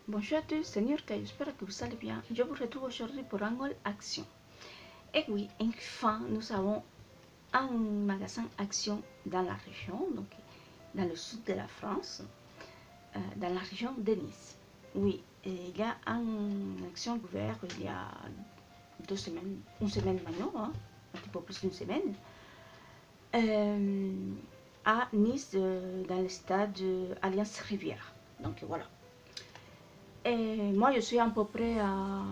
Bonjour à tous, c'est Nurka, j'espère que vous allez bien. Je vous retrouve aujourd'hui pour un haul Action. Et oui, enfin, nous avons un magasin Action dans la région, donc dans le sud de la France, dans la région de Nice. Oui, il y a un Action ouvert il y a 2 semaines, une semaine maintenant, hein, un petit peu plus d'une semaine, à Nice, dans le stade Alliance Rivière. Donc voilà. Et moi, je suis à peu près à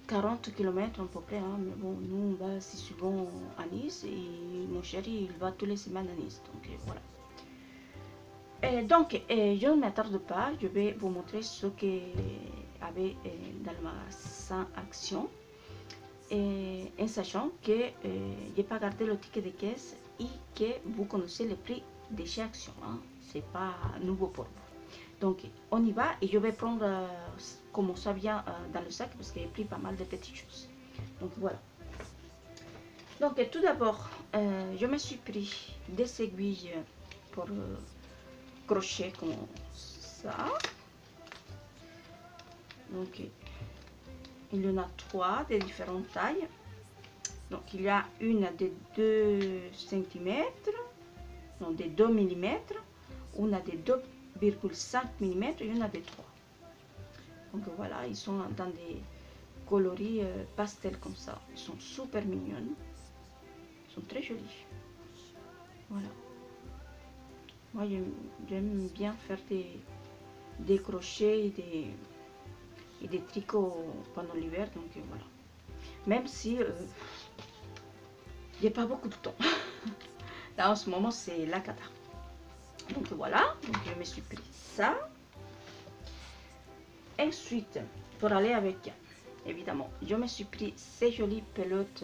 40 km à peu près, hein, mais bon, nous, on va si souvent à Nice et mon chéri, il va toutes les semaines à Nice. Donc voilà. Et donc, je ne m'attarde pas, je vais vous montrer ce qu'il y avait dans le magasin Action. Et en sachant que je n'ai pas gardé le ticket de caisse et que vous connaissez le prix de chez Action. Hein. Ce n'est pas nouveau pour vous. Donc on y va et je vais prendre comme ça vient dans le sac parce que j'ai pris pas mal de petites choses. Donc voilà. Donc tout d'abord, je me suis pris des aiguilles pour crochet comme ça. Donc il y en a 3 de différentes tailles. Donc il y a une de 2 cm, non de 2 mm, une de 2,5 mm et une de 3. Donc voilà, ils sont dans des coloris pastel comme ça. Ils sont super mignons. Ils sont très jolis. Voilà. Moi, j'aime bien faire des crochets et des tricots pendant l'hiver. Donc voilà. Même si j'ai pas beaucoup de temps. Là, en ce moment, c'est la cata. Donc voilà. Donc je me suis pris ça. Ensuite, pour aller avec, évidemment, je me suis pris ces jolies pelotes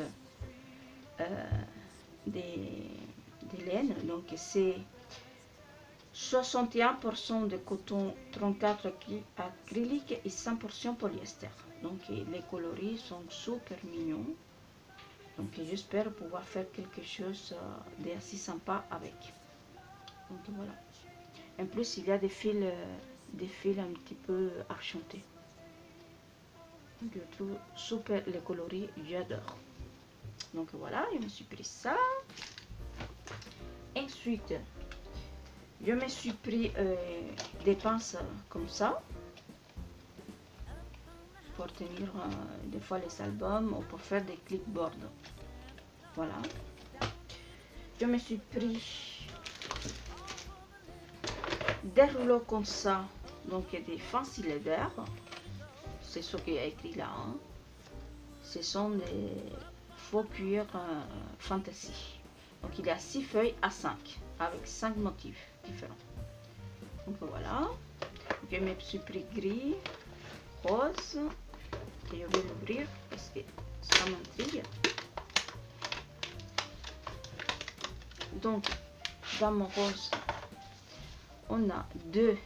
de laine. Donc c'est 61% de coton, 34 acrylique et 100% polyester. Donc les coloris sont super mignons. Donc j'espère pouvoir faire quelque chose d'assez sympa avec. Donc voilà. En plus il y a des fils un petit peu argentés. Je trouve super les coloris, j'adore. Donc voilà, je me suis pris ça. Ensuite, je me suis pris des pinces comme ça pour tenir des fois les albums ou pour faire des clipboards. Voilà. Je me suis pris des rouleaux comme ça, donc des fancy leather. C'est ce qu'il y a écrit là. Hein. Ce sont des faux cuir fantasy. Donc il y a 6 feuilles à 5 avec 5 motifs différents. Donc voilà. Je me suis pris gris, rose. Et je vais l'ouvrir parce que ça m'intrigue. Donc dans mon rose, on a 2,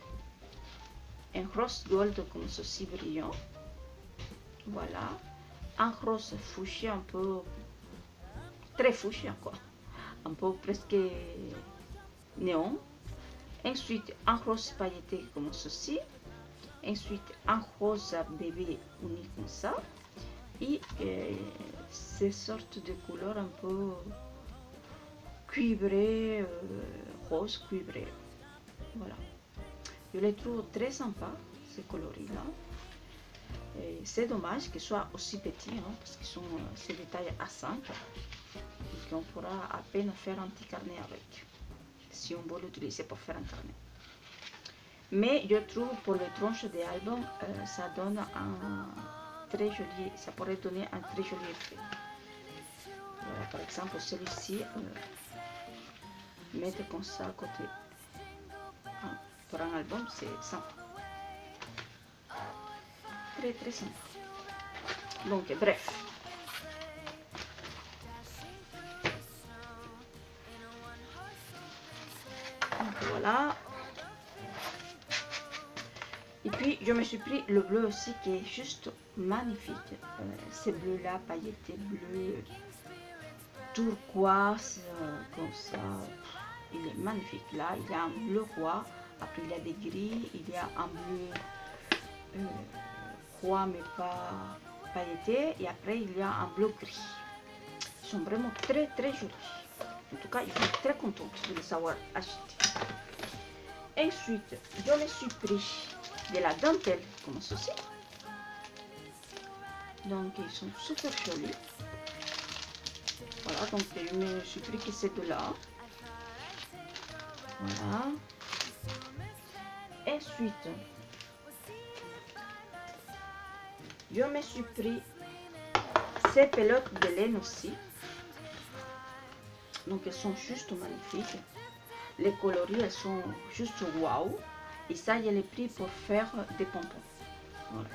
un rose gold comme ceci brillant. Voilà. Un rose fuchsia un peu très fuchsia quoi. Un peu presque néon. Ensuite un rose pailleté comme ceci. Ensuite un rose bébé uni comme ça. Et ces sortes de couleurs un peu cuivrées, rose cuivré. Voilà. Je les trouve très sympas, ces coloris là. C'est dommage qu'ils soient aussi petits, hein, parce qu'ils sont ces détails à 5 et qu'on pourra à peine faire un petit carnet avec, si on veut l'utiliser pour faire un carnet. Mais je trouve pour les tranches des albums, ça donne un très joli, ça pourrait donner un très joli effet. Voilà, par exemple, celui-ci, mettre comme ça à côté. Hein, pour un album, c'est sympa. Très très sympa. Donc bref. Donc voilà. Et puis je me suis pris le bleu aussi qui est juste magnifique. Ce bleu là, pailleté bleu, turquoise, comme ça. Il est magnifique. Là, il y a un bleu roi. Après, il y a des gris. Il y a un bleu croix mais pas pailleté. Et après il y a un bleu gris. Ils sont vraiment très jolis. En tout cas, je suis très contente de les avoir achetés. Ensuite, je me suis pris de la dentelle comme ceci. Donc ils sont super jolis. Voilà, donc je me suis pris que ces deux-là. Voilà. Ensuite, je me suis pris ces pelotes de laine aussi. Donc elles sont juste magnifiques. Les coloris, elles sont juste waouh. Et ça, je l'ai pris pour faire des pompons. Voilà.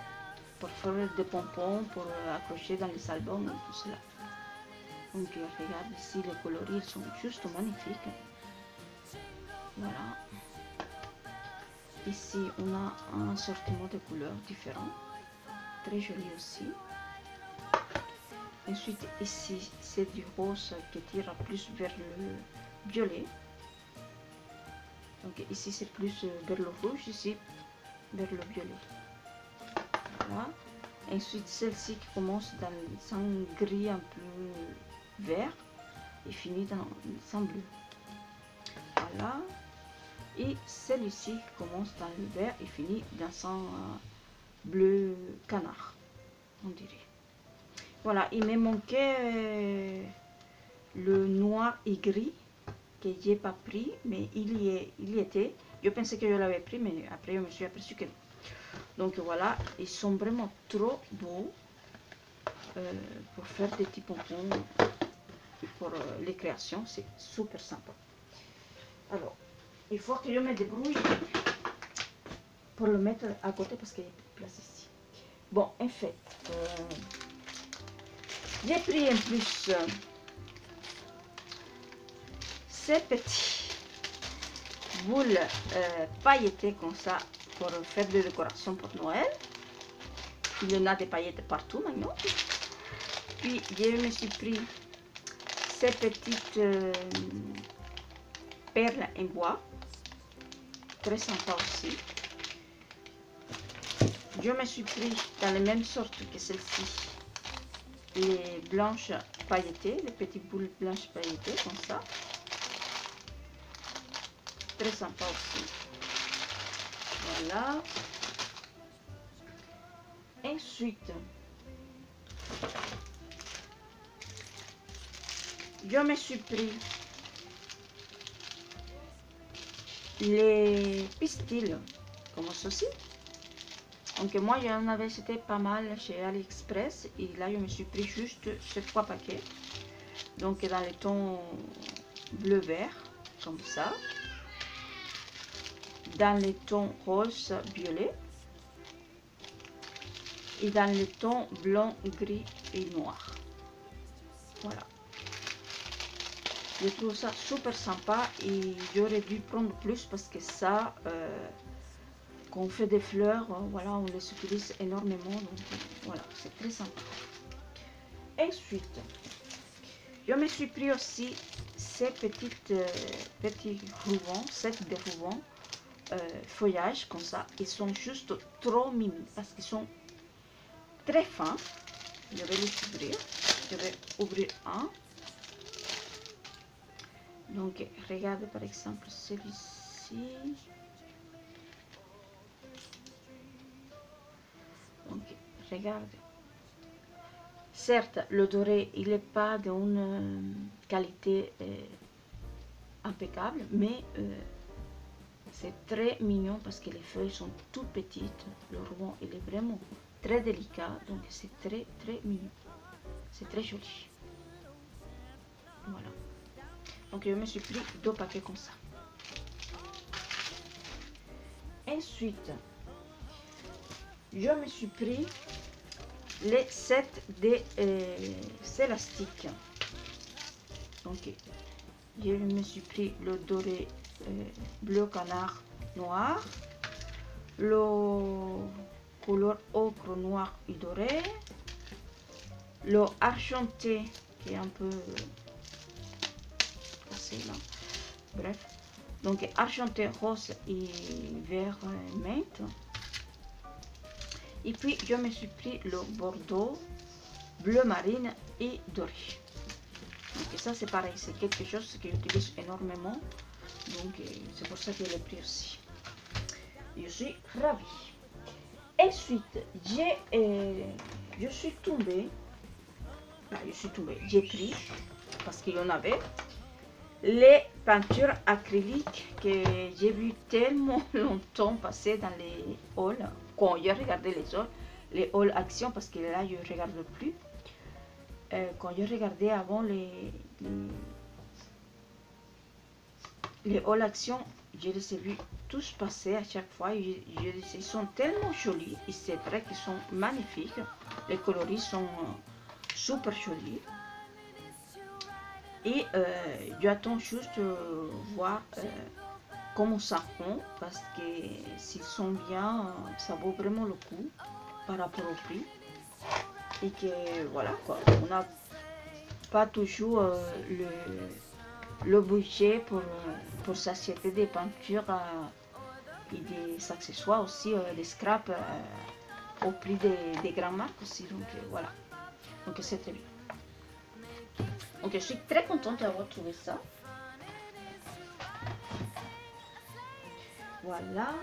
Pour faire des pompons, pour accrocher dans les albums et tout cela. Donc regarde ici, les coloris, ils sont juste magnifiques. Voilà. Ici, on a un assortiment de couleurs différents. Très joli aussi. Ensuite, ici, c'est du rose qui tire plus vers le violet. Donc ici, c'est plus vers le rouge, ici, vers le violet. Voilà. Ensuite, celle-ci qui commence dans un gris un peu vert et finit dans un bleu. Voilà. Et celle-ci qui commence dans le vert et finit dans un bleu canard, on dirait. Voilà, il me manquait le noir et gris que j'ai pas pris, mais il y était. Je pensais que je l'avais pris, mais après je me suis aperçu que non. Donc voilà, ils sont vraiment trop beaux pour faire des petits pompons pour les créations. C'est super sympa. Alors, il faut que je me débrouille pour le mettre à côté parce qu'il y a plus de place ici. Bon, en fait, j'ai pris en plus ces petits boules pailletées comme ça pour faire des décorations pour Noël. Il y en a des paillettes partout maintenant. Puis je me suis pris ces petites perles en bois, très sympa aussi. Je me suis pris dans la même sorte que celle-ci, les blanches pailletées, les petites boules blanches pailletées comme ça. Très sympa aussi. Voilà. Ensuite, je me suis pris les pistils comme ceci. Donc moi j'en avais acheté pas mal chez AliExpress et là je me suis pris juste ces 3 paquets. Donc dans les tons bleu vert comme ça, dans les tons rose violet et dans les tons blanc, gris et noir. Voilà. Je trouve ça super sympa et j'aurais dû prendre plus parce que ça, quand on fait des fleurs, voilà, on les utilise énormément. Donc voilà, c'est très sympa. Ensuite, je me suis pris aussi ces petits rubans, set de rubans feuillage comme ça. Ils sont juste trop mimi parce qu'ils sont très fins. Je vais les ouvrir. Je vais ouvrir un. Donc regardez par exemple celui-ci. Donc regardez. Certes, le doré, il n'est pas d'une qualité impeccable, mais c'est très mignon parce que les feuilles sont tout petites. Le ruban, il est vraiment très délicat, donc c'est très mignon. C'est très joli. Voilà. Donc je me suis pris 2 paquets comme ça. Ensuite, je me suis pris les 7 des élastiques. Donc je me suis pris le doré bleu canard noir, le couleur ocre noir et doré, le argenté qui est un peu cassé là, bref, donc argenté rose et vert menthe, Et puis, je me suis pris le bordeaux, bleu marine et doré. Donc ça, c'est pareil, c'est quelque chose que j'utilise énormément. Donc, c'est pour ça que je l'ai pris aussi. Je suis ravie. Ensuite, je suis tombée. J'ai pris, parce qu'il y en avait, les peintures acryliques que j'ai vu tellement longtemps passer dans les halls. Quand je regardais les halls Action, parce que là, je ne regarde plus. Quand je regardais avant les halls Action, je les ai vus tous passer à chaque fois. Ils sont tellement jolis. Et c'est vrai qu'ils sont magnifiques. Les coloris sont super jolis. Et j'attends juste voir comment ça rend. Parce que s'ils sont bien, ça vaut vraiment le coup par rapport au prix. Et que voilà quoi. On n'a pas toujours le budget pour s'acheter des peintures et des accessoires aussi, des scraps au prix des grandes marques aussi. Donc voilà. Donc c'est très bien. Donc je suis très contente d'avoir trouvé ça. Voilà.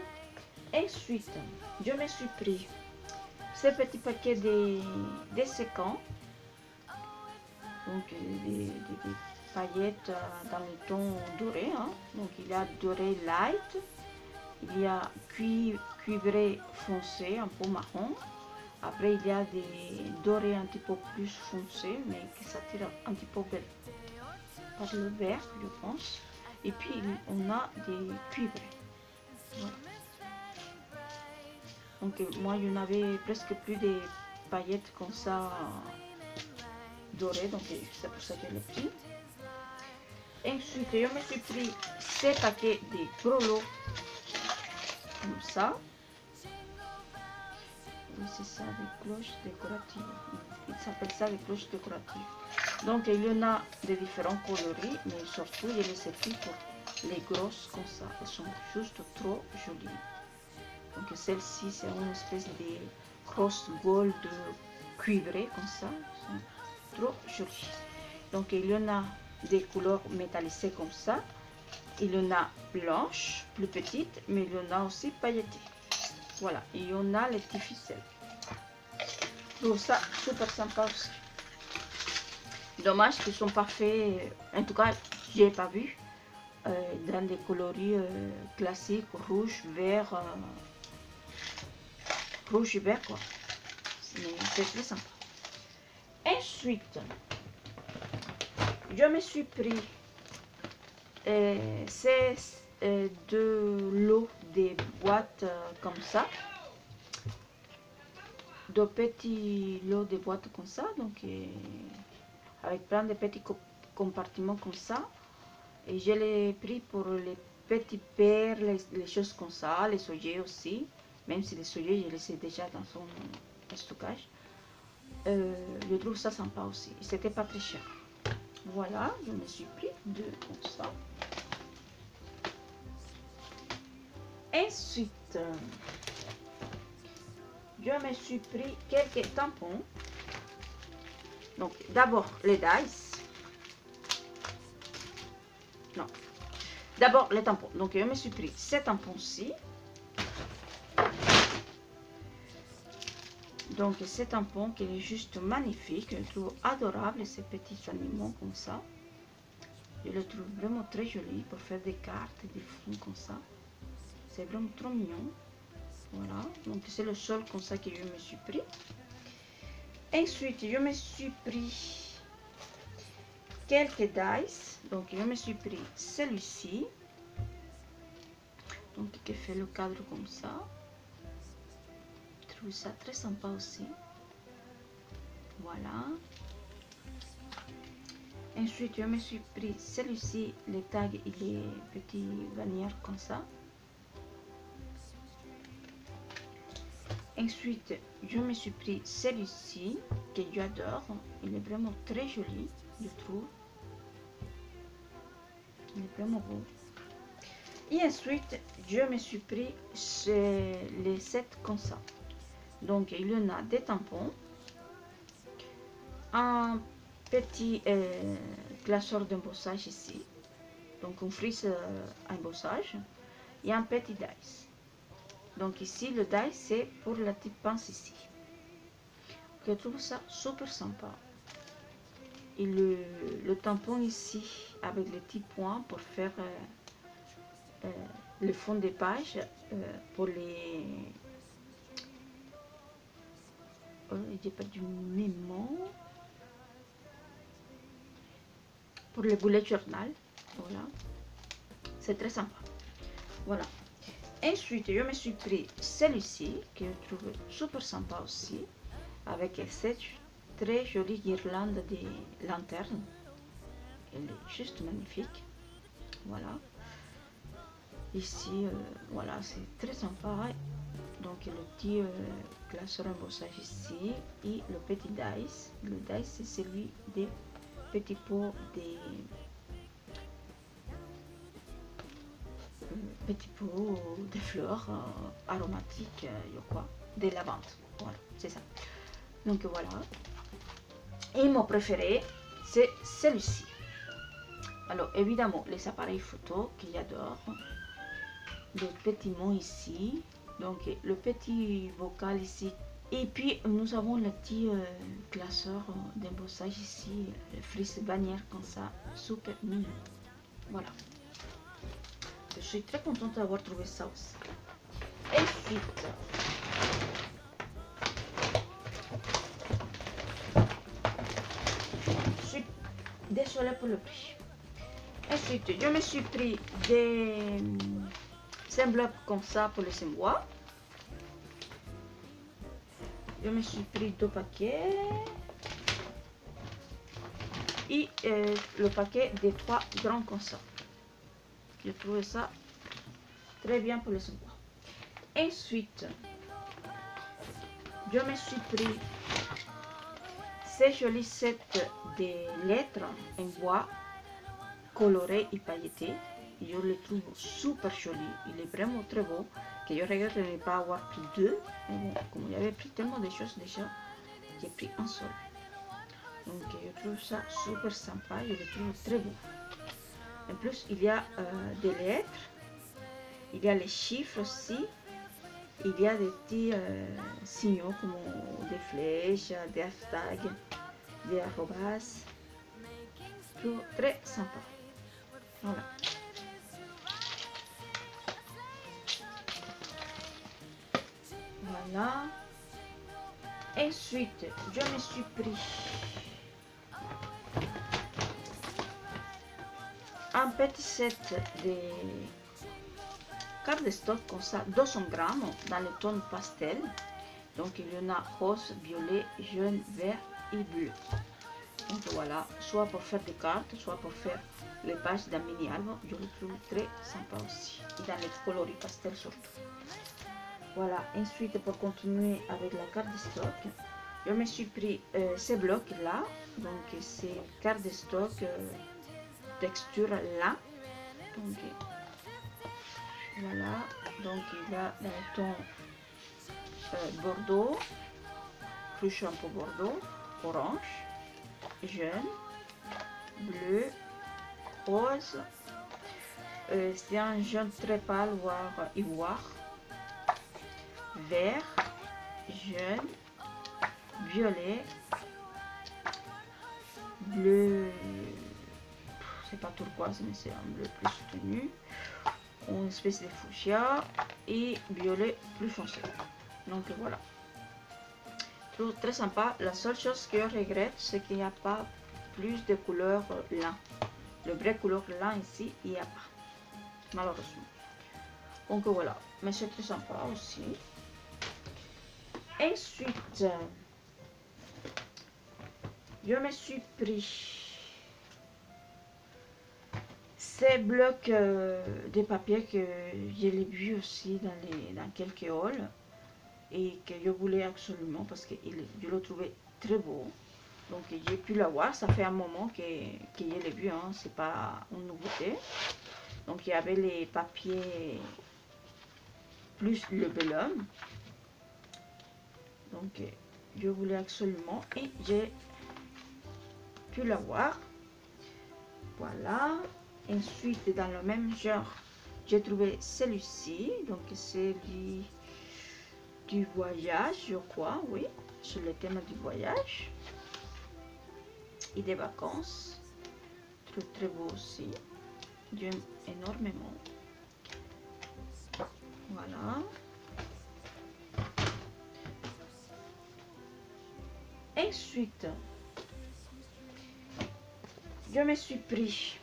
Ensuite, je me suis pris ce petit paquet de séquins. Donc des paillettes dans le ton doré. Hein. Donc il y a doré light. Il y a cuivré foncé, un peu marron. Après, il y a des dorés un petit peu plus foncés, mais qui s'attirent un petit peu par le vert, je pense. Et puis, on a des cuivrés. Voilà. Donc, moi, il y en avait presque plus de paillettes comme ça dorées, donc c'est pour ça que je l'ai pris. Ensuite, je me suis pris ces paquets de gros lots, comme ça. Oui, c'est ça, des cloches décoratives. Il s'appelle ça des cloches décoratives. Donc, il y en a de différents coloris, mais surtout, je les ai pris pour les grosses comme ça. Elles sont juste trop jolies. Donc, celle-ci, c'est une espèce de rose gold cuivré comme ça. Elles sont trop jolies. Donc, il y en a des couleurs métallisées comme ça. Il y en a blanches, plus petites, mais il y en a aussi pailletées. Voilà, il y en a les petits ficelles. Je trouve ça super sympa aussi. Dommage qu'ils ne sont pas faits, en tout cas, je n'ai pas vu, dans des coloris classiques, rouge, vert, rouge et vert, quoi. Mais c'est très sympa. Ensuite, je me suis pris ces deux lots de boîtes comme ça. De petits lots de boîtes comme ça, donc avec plein de petits compartiments comme ça. Et je l'ai pris pour les petits perles, les choses comme ça, les œillets aussi, même si les œillets je les ai déjà dans son stockage. Je trouve ça sympa aussi. C'était pas très cher. Voilà, je me suis pris deux comme ça. Ensuite, je me suis pris quelques tampons. Donc, d'abord les dice. Non. D'abord les tampons. Donc, je me suis pris ces tampons-ci. Donc, ces tampons qui est juste magnifique. Je trouve adorable ces petits animaux comme ça. Je le trouve vraiment très joli pour faire des cartes, des fonds comme ça. C'est vraiment trop mignon. Voilà. Donc, c'est le seul comme ça que je me suis pris. Ensuite, je me suis pris quelques dice. Donc, je me suis pris celui-ci. Donc, qui fait le cadre comme ça. Je trouve ça très sympa aussi. Voilà. Ensuite, je me suis pris celui-ci, les tags et les petits bannières comme ça. Ensuite, je me suis pris celui-ci, que j'adore. Il est vraiment très joli, je trouve. Il est vraiment beau. Et ensuite, je me suis pris les 7 comme ça. Donc il y en a des tampons, un petit classeur d'embossage ici, donc une frise à embossage, et un petit dice. Donc ici le dice c'est pour la petite pince ici. Je trouve ça super sympa. Et le tampon ici avec les petits points pour faire le fond des pages pour les... Oh, j'ai pas du mémo. Pour les boulets journal. Voilà. C'est très sympa. Voilà. Ensuite, je me suis pris celui-ci que je trouve super sympa aussi. Avec cette très jolie guirlande de lanternes. Elle est juste magnifique. Voilà. Ici, voilà, c'est très sympa. Donc le petit classeur embossage ici et le petit dice. Le dice c'est celui des petits pots des fleurs aromatiques, quoi, des lavandes. Voilà, c'est ça. Donc voilà. Et mon préféré, c'est celui-ci. Alors évidemment, les appareils photo que j'adore. Le petit mot ici. Donc le petit vocal ici. Et puis nous avons le petit classeur d'embossage ici. Le frise bannière comme ça. Super mignon. Voilà. Je suis très contente d'avoir trouvé ça aussi. Ensuite, je suis désolée pour le prix. Ensuite, je me suis pris des enveloppes comme ça pour les embois. Je me suis pris 2 paquets. Et le paquet des 3 grands comme ça. Je trouve ça très bien pour les embois. Ensuite, je me suis pris ces jolis sets de lettres en bois coloré et pailleté. Je le trouve super joli. Il est vraiment très beau. Que je regrette de ne pas avoir pris 2. Mais bon, comme j'avais pris tellement de choses déjà, j'ai pris un seul. Donc je trouve ça super sympa. Je le trouve très beau. En plus, il y a des lettres. Il y a les chiffres aussi. Il y a des petits signaux comme des flèches, des hashtags, des arrobas. Je trouve très sympa. Voilà. Voilà. Ensuite, je me suis pris un petit set de cartes de stock comme ça, 200 grammes dans le ton pastel. Donc il y en a rose, violet, jaune, vert et bleu. Donc voilà, soit pour faire des cartes, soit pour faire les pages d'un mini album. Je le trouve très sympa aussi. Et dans les coloris pastel surtout. Voilà, ensuite pour continuer avec la carte de stock, je me suis pris ces blocs là. Donc c'est carte de stock texture là. Donc voilà, donc il y a dans le ton bordeaux, plus un peu bordeaux, orange, jaune, bleu, rose, c'est un jaune très pâle, voire ivoire, vert, jaune, violet, bleu, c'est pas turquoise mais c'est un bleu plus soutenu, une espèce de fuchsia et violet plus foncé. Donc voilà, je trouve très sympa. La seule chose que je regrette, c'est qu'il n'y a pas plus de couleur lin. Le vrai couleur lin ici, il n'y a pas, malheureusement. Donc voilà, mais c'est très sympa aussi. Ensuite, je me suis pris ces blocs de papier que je l'ai vu aussi dans quelques halls et que je voulais absolument parce que je le trouvais très beau. Donc j'ai pu l'avoir, ça fait un moment que je l'ai vu, hein, c'est pas une nouveauté. Donc il y avait les papiers plus le vellum. Donc je voulais absolument et j'ai pu l'avoir. Voilà. Ensuite, dans le même genre, j'ai trouvé celui-ci. Donc c'est du voyage, je crois, oui, sur le thème du voyage et des vacances. Très très beau aussi. J'aime énormément. Voilà. Ensuite, je me suis pris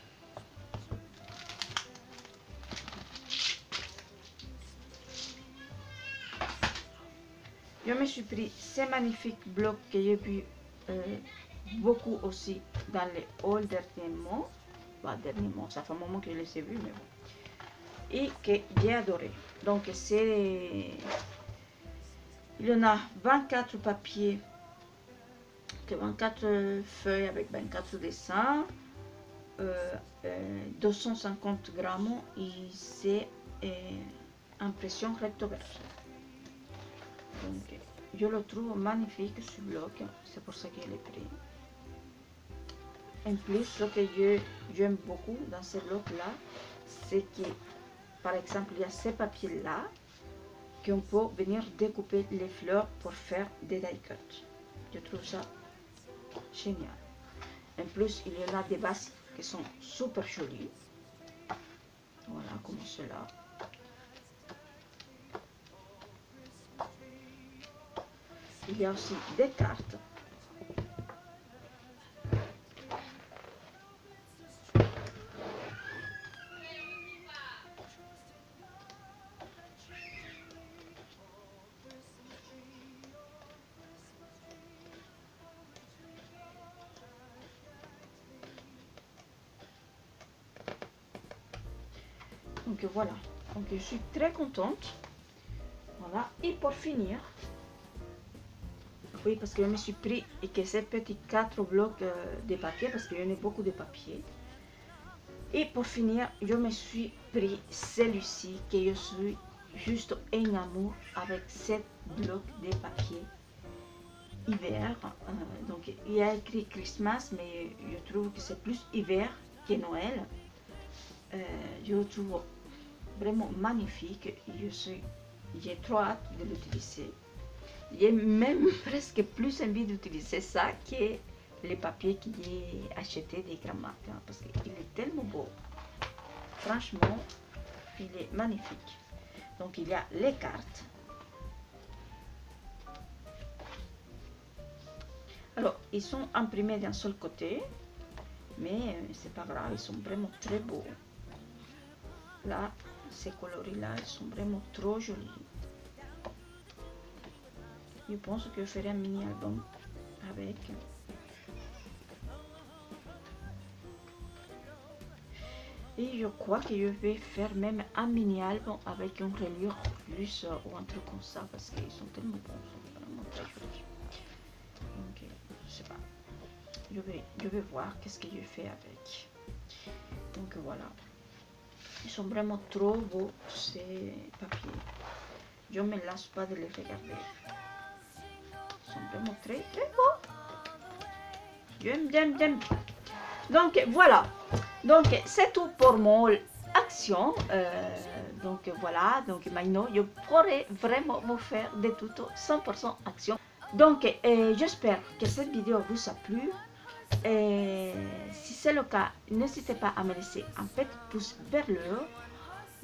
ces magnifiques blocs que j'ai vu beaucoup aussi dans les hauls dernièrement. Bah, dernièrement, ça fait un moment que je les ai vus, mais bon. Et que j'ai adoré. Donc c'est, il y en a 24 papiers, 24 feuilles avec 24 dessins, 250 grammes et c'est impression recto verso. Donc je le trouve magnifique ce bloc, c'est pour ça que je l'ai pris. En plus, ce que j'aime beaucoup dans ce bloc là, c'est que par exemple il y a ces papiers là qu'on peut venir découper les fleurs pour faire des die cuts. Je trouve ça génial. En plus, il y en a des bases qui sont super jolies. Voilà, comme cela. Il y a aussi des cartes. Donc voilà, donc je suis très contente. Voilà, et pour finir, oui, parce que je me suis pris et que ces petits 4 blocs de papier, parce que j'en ai beaucoup de papier. Et pour finir, je me suis pris celui-ci, que je suis juste en amour avec 7 blocs de papier hiver. Donc il y a écrit Christmas, mais je trouve que c'est plus hiver que Noël. Je le trouve vraiment magnifique. J'ai trop hâte de l'utiliser. J'ai même presque plus envie d'utiliser ça que les papiers que j'ai acheté des Grand Matin, parce qu'il est tellement beau. Franchement, il est magnifique. Donc il y a les cartes. Alors, ils sont imprimés d'un seul côté, mais c'est pas grave, ils sont vraiment très beaux. Là, ces coloris-là, ils sont vraiment trop jolis. Je pense que je ferai un mini album avec. Et je crois que je vais faire même un mini album avec une reliure plus ou un truc comme ça, parce qu'ils sont tellement bons, ils sont vraiment très jolis. Donc, je sais pas. Je vais voir qu'est-ce que je fais avec. Donc voilà. Ils sont vraiment trop beaux ces papiers. Je ne me lasse pas de les regarder. Ils sont vraiment très très beaux. J'aime. Donc voilà. Donc c'est tout pour mon action. Donc voilà. Donc maintenant je pourrais vraiment vous faire des tutos 100% action. Donc j'espère que cette vidéo vous a plu. Et si c'est le cas, n'hésitez pas à me laisser un petit pouce vers le haut.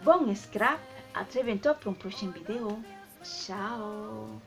Bon scrap, à très bientôt pour une prochaine vidéo. Ciao!